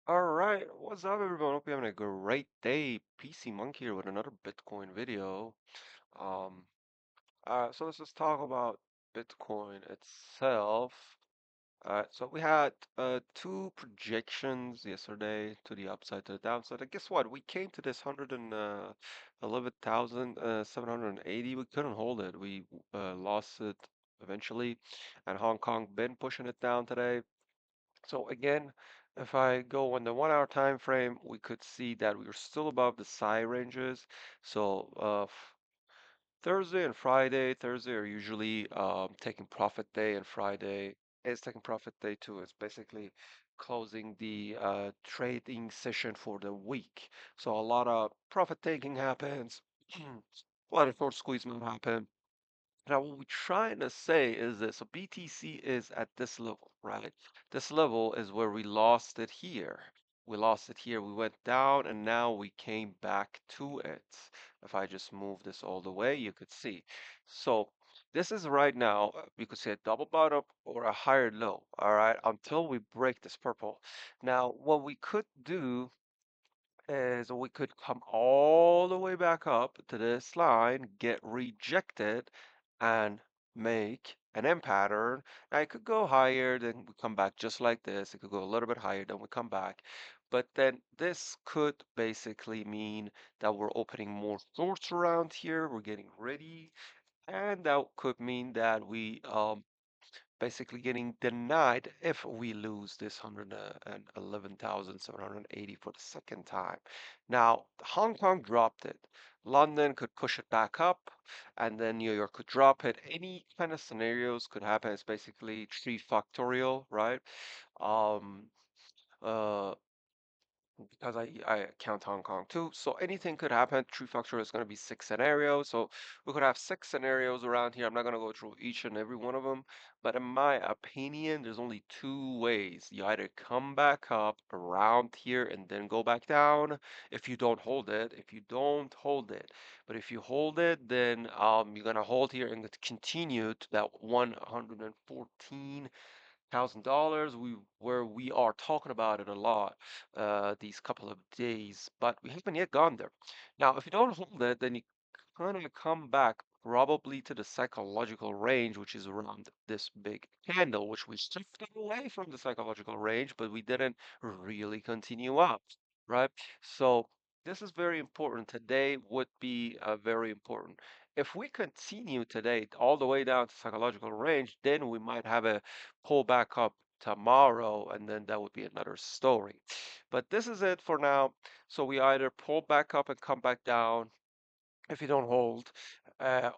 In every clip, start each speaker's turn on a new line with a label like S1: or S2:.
S1: All right, what's up, everyone? Hope you're having a great day. PC Monk here with another Bitcoin video. Um, so let's just talk about Bitcoin itself. So we had two projections yesterday to the upside, to the downside. And guess what? We came to this 111,780. We couldn't hold it. We lost it eventually, and Hong Kong been pushing it down today. So again, if I go on the 1 hour time frame, we could see that we are still above the psi ranges. So Thursday and Friday, Thursday are usually taking profit day, and Friday is taking profit day too. It's basically closing the trading session for the week. So a lot of profit taking happens, a lot of short squeeze move happen. Now, what we're trying to say is this. So BTC is at this level, right? This level is where we lost it here. We lost it here. We went down and now we came back to it. If I just move this all the way, you could see. So this is right now, you could say a double bottom or a higher low, all right, until we break this purple. Now, what we could do is we could come all the way back up to this line, get rejected, and make an M pattern. Now it could go higher, then we come back just like this. It could go a little bit higher, then we come back. But then this could basically mean that we're opening more shorts around here. We're getting ready. And that could mean that we basically getting denied if we lose this 111,780 for the second time. Now, Hong Kong dropped it. London could push it back up, and then New York could drop it. Any kind of scenarios could happen. It's basically three factorial, right? Um, uh, because I count Hong Kong too. So anything could happen. True factor is going to be six scenarios. So we could have six scenarios around here. I'm not going to go through each and every one of them. But in my opinion, there's only two ways. You either come back up around here and then go back down if you don't hold it. If you don't hold it. But if you hold it, then you're going to hold here and continue to that 114 $1,000. We are talking about it a lot these couple of days, but we haven't yet gone there. Now, if you don't hold it, then you kind of come back probably to the psychological range, which is around this big candle, which we shifted away from the psychological range, but we didn't really continue up, right? So this is very important. Today would be very important. If we continue today all the way down to psychological range, then we might have a pull back up tomorrow, and then that would be another story. But this is it for now. So we either pull back up and come back down if you don't hold,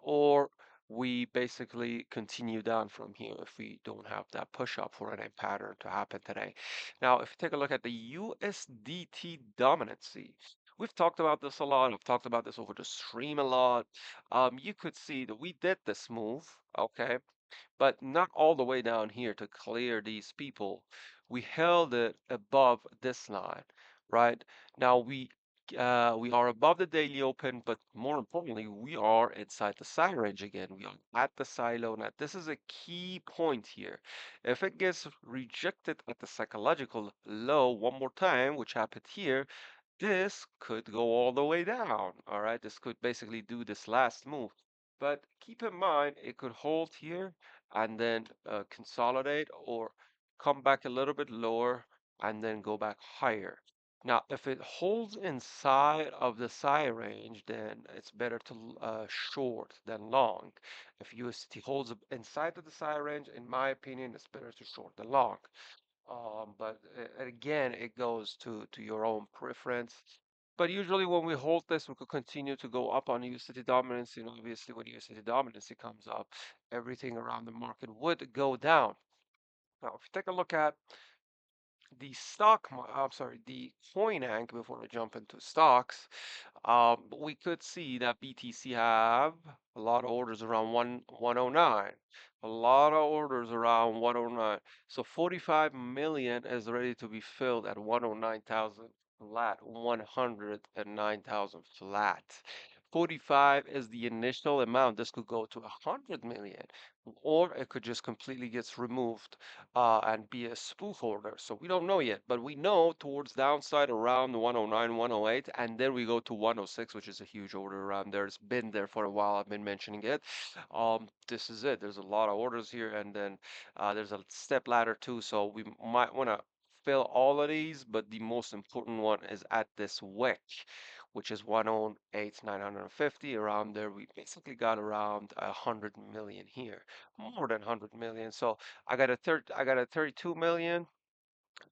S1: or we basically continue down from here if we don't have that push up for an M pattern to happen today. Now, if you take a look at the USDT dominancy, we've talked about this a lot. I've talked about this over the stream a lot. You could see that we did this move, okay? But not all the way down here to clear these people. We held it above this line, right? Now we are above the daily open, but more importantly, we are inside the psi range again. We are at the psi low. Now, this is a key point here. If it gets rejected at the psychological low one more time, which happened here, this could go all the way down. All right, this could basically do this last move. But keep in mind, it could hold here and then consolidate or come back a little bit lower and then go back higher. Now, if it holds inside of the psi range, then it's better to short than long. If USDT holds inside of the psi range, in my opinion, it's better to short than long. But again, it goes to your own preference. But usually when we hold this, we could continue to go up on USDT dominance. And obviously when USDT dominance comes up, everything around the market would go down. Now, if you take a look at the I'm sorry, the coin anch before we jump into stocks, we could see that BTC have a lot of orders around 109, a lot of orders around 109. So 45 million is ready to be filled at 109,000 flat, 109,000 flat. 45 is the initial amount. This could go to 100 million, or it could just completely gets removed and be a spoof order. So we don't know yet, but we know towards downside around 109, 108, and then we go to 106, which is a huge order around there. It's been there for a while. I've been mentioning it. This is it. There's a lot of orders here, and then there's a step ladder too. So we might want to fill all of these, but the most important one is at this wick, which is 108, 950 around there. We basically got around 100 million here, more than 100 million. So I got a 32 million.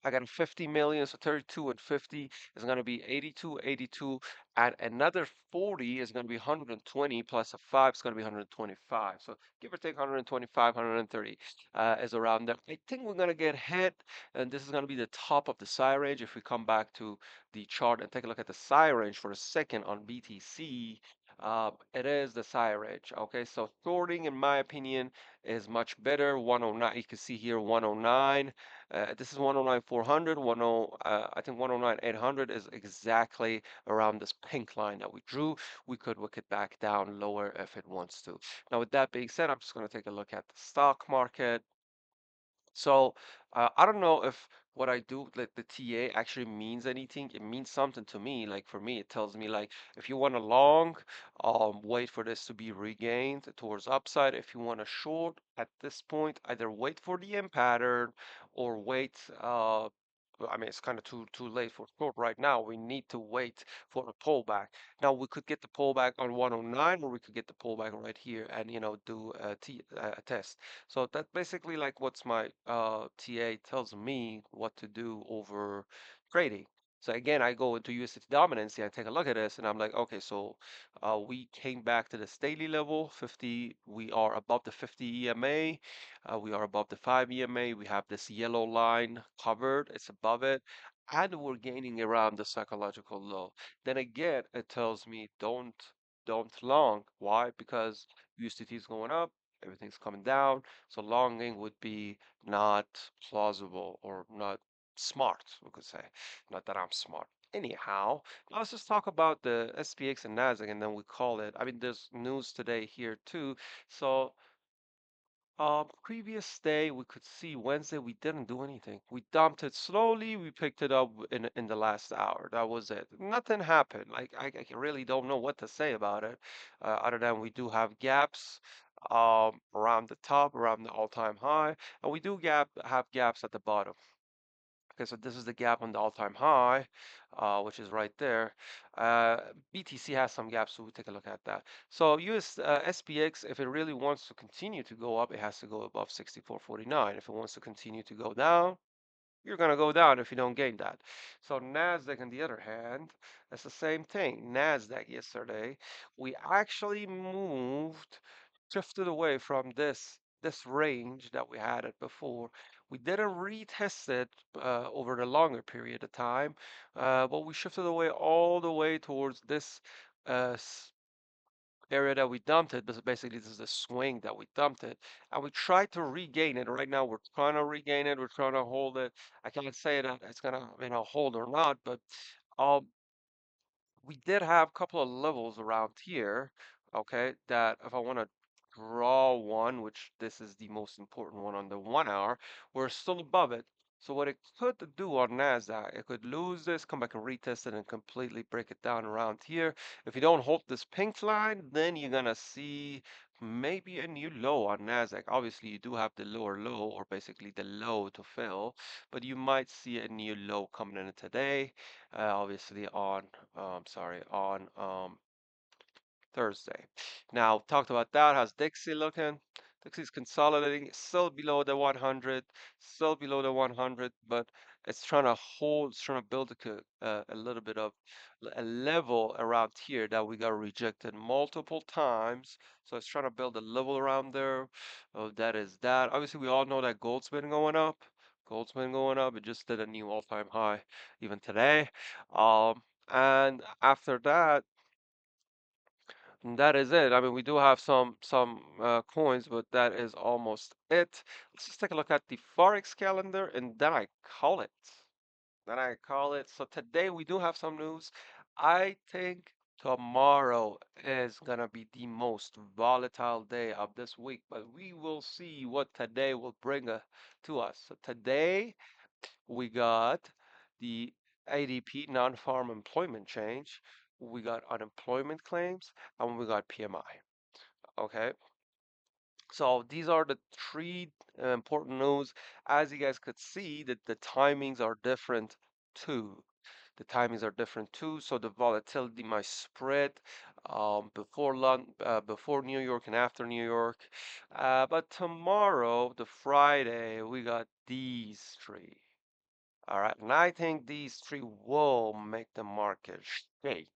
S1: I got a 50 million, so 32 and 50 is going to be 82, 82, and another 40 is going to be 120 plus a 5 is going to be 125. So give or take 125, 130 is around there. I think we're going to get hit, and this is going to be the top of the psi range. If we come back to the chart and take a look at the psi range for a second on BTC, it is the psi range. Okay, so shorting, in my opinion, is much better. 109, you can see here 109. This is 109,400, 10, I think 109,800 is exactly around this pink line that we drew. We could work it back down lower if it wants to. Now, with that being said, I'm just going to take a look at the stock market. So I don't know if what I do, like the TA, actually means anything. It means something to me. Like for me, it tells me like if you want a long, wait for this to be regained towards upside. If you want a short at this point, either wait for the M pattern or wait. I mean, it's kind of too late for short right now. We need to wait for a pullback. Now we could get the pullback on 109, or we could get the pullback right here and do a test. So that's basically like what's my TA tells me what to do over trading. So again, I go into USDT dominance and I take a look at this and I'm like, okay, so we came back to this daily level, 50. We are above the 50 EMA. We are above the 5 EMA. We have this yellow line covered. It's above it. And we're gaining around the psychological low. Then again, it tells me don't long. Why? Because USDT is going up, everything's coming down. So longing would be not plausible or not smart, we could say. Not that I'm smart. Anyhow, now let's just talk about the SPX and Nasdaq, and then we call it. I mean, there's news today here too. So previous day we could see Wednesday we didn't do anything. We dumped it slowly. We picked it up in the last hour. That was it. Nothing happened. Like I really don't know what to say about it, other than we do have gaps around the top, around the all-time high, and we do have gaps at the bottom. Okay, so this is the gap on the all-time high, which is right there. Uh, BTC has some gaps, so we'll take a look at that. So SPX, if it really wants to continue to go up, it has to go above 64.49. If it wants to continue to go down, you're going to go down if you don't gain that. So Nasdaq, on the other hand, that's the same thing. Nasdaq yesterday, we actually drifted away from this range that we had it before. We didn't retest it over the longer period of time, but we shifted away all the way towards this uh, area that we dumped it. But basically, this is the swing that we dumped it, and we tried to regain it. Right now, we're trying to regain it. We're trying to hold it. I can't say that it's gonna, hold or not, but um, we did have a couple of levels around here, okay, that if I want to draw one, which this is the most important one on the 1 hour, we're still above it. So what it could do on NASDAQ, it could lose this, come back and retest it and completely break it down around here. If you don't hold this pink line, then you're gonna see maybe a new low on NASDAQ. Obviously, you do have the lower low, or basically the low to fill, but you might see a new low coming in today, obviously on Thursday. Now, talked about that. How's Dixie looking? Dixie's consolidating, still below the 100, still below the 100, but it's trying to hold, it's trying to build a little bit of a level around here that we got rejected multiple times. So it's trying to build a level around there. Oh, that is that. Obviously, we all know that gold's been going up. Gold's been going up. It just did a new all-time high even today. And after that, and that is it. I mean, we do have some coins, but that is almost it. Let's just take a look at the Forex calendar, and then I call it. Then I call it. So today we do have some news. I think Tomorrow is gonna be the most volatile day of this week, but we will see what today will bring to us. So today we got the ADP non-farm employment change, we got unemployment claims, and we got PMI. Okay, so these are the three important news. As you guys could see, that the timings are different too. The timings are different too, so the volatility might spread before New York and after New York. But tomorrow, the Friday, we got these three. All right, and I think these three will make the market shake.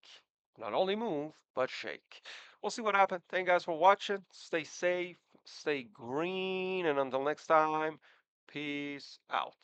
S1: Not only move, but shake. We'll see what happens. Thank you guys for watching. Stay safe, stay green, and until next time, peace out.